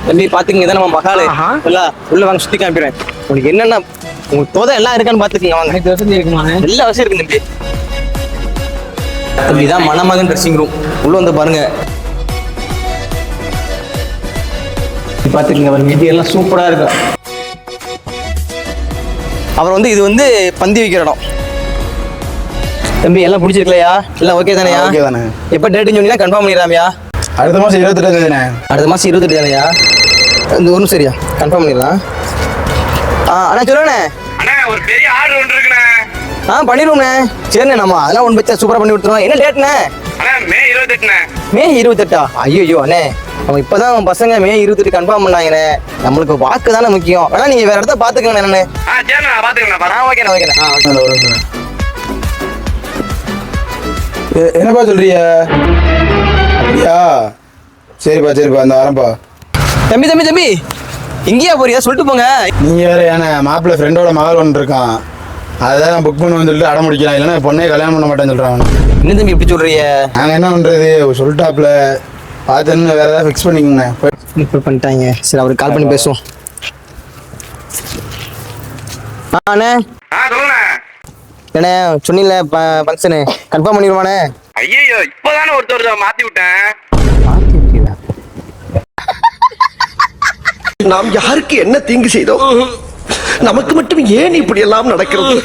தம்பி பாத்துக்கங்க இதான் நம்ம மகாலு உள்ள வாங்க சுத்தி காமிக்கிறேன் உங்களுக்கு என்னென்ன உங்களுக்கு தோதை எல்லாம் இருக்கான்னு பாத்துக்கங்க வாங்க எனக்கு வசதி இருக்குமா? எல்லா வசதியும் இருக்கு தம்பி. தம்பி இதான் மணமகன் ட்ரெஸ்ஸிங் ரூம் உள்ள வந்து பாருங்க பாத்துக்கங்க பாருங்க இது எல்லாம் சூப்பரா இருக்கும். அப்புறம் வந்து இது வந்து பந்தி வைக்கிற இடம். தம்பி எல்லாம் பிடிச்சிருக்கலையா? எல்லாம் ஓகே தானேயா? ஓகே தானே. எப்போ டேட்டுன்னு சொன்னீங்கன்னா கன்ஃபார்ம் பண்ணிடலாமையா? அடுத்த மாதம் 28 தானே? அடுத்த மாதம் 28 தானேயா? இந்த ஒன்றும் சரியா கன்ஃபார்ம் பண்ணிடலாம். அண்ணா சொல்லுண்ணே. அண்ணா ஒரு பெரிய ஆர்டர் ஒன்று இருக்குண்ணே. பண்ணிடுவோண்ணே. சரிண்ணே நம்ம அதெல்லாம் ஒன்று வச்சா சூப்பராக பண்ணி கொடுத்துருவோம். என்ன டேட்ண்ணே? அண்ணா மே 28ண்ணே. மே 28? ஐயோ அண்ணே நம்ம இப்போதான் பசங்க மே 28 கன்ஃபார்ம் பண்ணாங்கண்ணே. நம்மளுக்கு வாக்கு தானே முக்கியம். வேணா நீங்கள் வேற இடத்த பார்த்துக்கங்க என்னண்ணே. சரிண்ணா பார்த்துக்கண்ணா. ஓகேண்ணா ஓகேண்ணா. என்னப்பா சொல்றிய? அப்படியா? சரிப்பா அந்த வரேன்ப்பா. தம்பி தம்பி தம்பி எங்கேயா போறியா சொல்லிட்டு போங்க. நீங்க வேற ஏன்னா மாப்பிள்ளை ஃப்ரெண்டோட மகள் ஒன்று இருக்கான், அதான் நான் புக் பண்ண சொல்லிட்டு அடம் முடிக்கலாம், இல்லைன்னா பொண்ணே கல்யாணம் பண்ண மாட்டேன்னு சொல்றான். என்ன தம்பி இப்படி சொல்றிய? நாங்கள் என்ன பண்றது, சொல்லிட்டாப்ல பார்த்துன்னு வேற ஏதாவது ஃபிக்ஸ் பண்ணிக்கோங்க. இப்போ பண்ணிட்டாங்க. சரி அவருக்கு கால் பண்ணி பேசுவோம். அண்ணே சொல்லுண்ணே. என்ன சொன்னீங்களே ஃபங்க்ஷனு கன்ஃபார்ம் பண்ணிடுவானே? ஐயோ இப்போதானே ஒருத்தர் மாத்தி விட்டேன். நாம் யாருக்கு என்ன தீங்கு செய்தோம்? நமக்கு மட்டும் ஏன் இப்படி எல்லாம் நடக்கிறது?